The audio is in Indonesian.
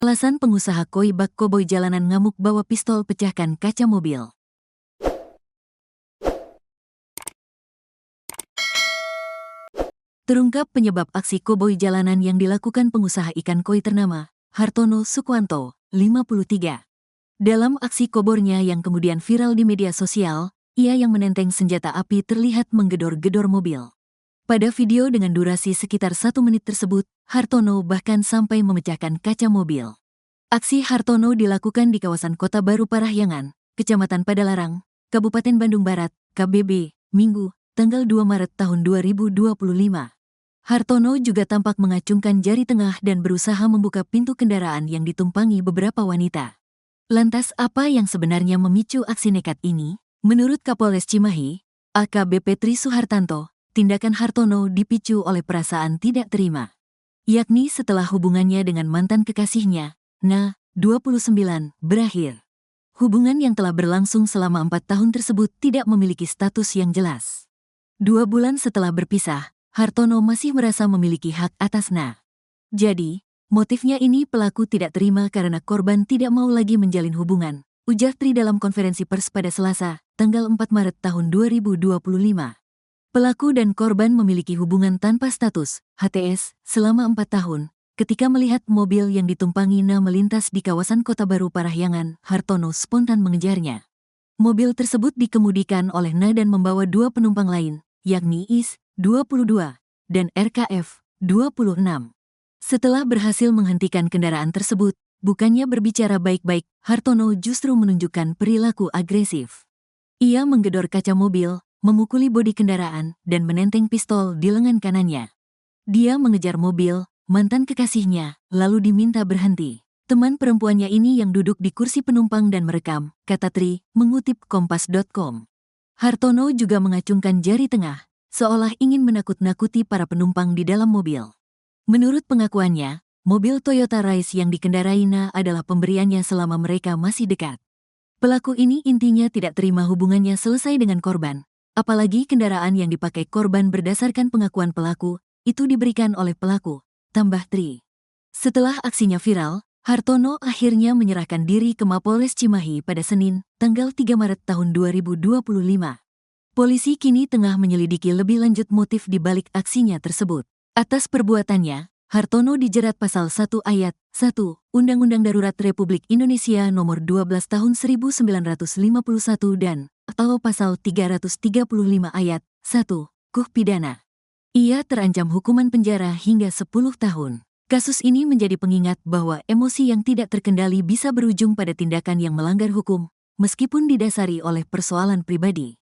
Alasan pengusaha koi bak koboi jalanan ngamuk bawa pistol pecahkan kaca mobil. Terungkap penyebab aksi koboi jalanan yang dilakukan pengusaha ikan koi ternama, Hartono Sukwanto, 53. Dalam aksi kobornya yang kemudian viral di media sosial, ia yang menenteng senjata api terlihat menggedor-gedor mobil. Pada video dengan durasi sekitar 1 menit tersebut, Hartono bahkan sampai memecahkan kaca mobil. Aksi Hartono dilakukan di kawasan Kota Baru Parahyangan, Kecamatan Padalarang, Kabupaten Bandung Barat, KBB, Minggu, tanggal 2 Maret tahun 2025. Hartono juga tampak mengacungkan jari tengah dan berusaha membuka pintu kendaraan yang ditumpangi beberapa wanita. Lantas apa yang sebenarnya memicu aksi nekat ini? Menurut Kapolres Cimahi, AKBP Tri Suhartanto, tindakan Hartono dipicu oleh perasaan tidak terima. Yakni setelah hubungannya dengan mantan kekasihnya, Na, 29, berakhir. Hubungan yang telah berlangsung selama 4 tahun tersebut tidak memiliki status yang jelas. 2 bulan setelah berpisah, Hartono masih merasa memiliki hak atas Na. Jadi, motifnya ini pelaku tidak terima karena korban tidak mau lagi menjalin hubungan, ujar Tri dalam konferensi pers pada Selasa, tanggal 4 Maret tahun 2025. Pelaku dan korban memiliki hubungan tanpa status, HTS, selama 4 tahun. Ketika melihat mobil yang ditumpangi Na melintas di kawasan Kota Baru Parahyangan, Hartono spontan mengejarnya. Mobil tersebut dikemudikan oleh Na dan membawa 2 penumpang lain, yakni Is, 22, dan RKF, 26. Setelah berhasil menghentikan kendaraan tersebut, bukannya berbicara baik-baik, Hartono justru menunjukkan perilaku agresif. Ia menggedor kaca mobil, memukuli bodi kendaraan, dan menenteng pistol di lengan kanannya. Dia mengejar mobil, mantan kekasihnya, lalu diminta berhenti. Teman perempuannya ini yang duduk di kursi penumpang dan merekam, kata Tri, mengutip Kompas.com. Hartono juga mengacungkan jari tengah, seolah ingin menakut-nakuti para penumpang di dalam mobil. Menurut pengakuannya, mobil Toyota Rise yang dikendarai Na adalah pemberiannya selama mereka masih dekat. Pelaku ini intinya tidak terima hubungannya selesai dengan korban, apalagi kendaraan yang dipakai korban berdasarkan pengakuan pelaku, itu diberikan oleh pelaku, tambah Tri. Setelah aksinya viral, Hartono akhirnya menyerahkan diri ke Mapolres Cimahi pada Senin, tanggal 3 Maret tahun 2025. Polisi kini tengah menyelidiki lebih lanjut motif di balik aksinya tersebut. Atas perbuatannya, Hartono dijerat pasal 1 ayat 1 Undang-Undang Darurat Republik Indonesia Nomor 12 Tahun 1951 dan atau pasal 335 ayat 1 KUH Pidana. Ia terancam hukuman penjara hingga 10 tahun. Kasus ini menjadi pengingat bahwa emosi yang tidak terkendali bisa berujung pada tindakan yang melanggar hukum, meskipun didasari oleh persoalan pribadi.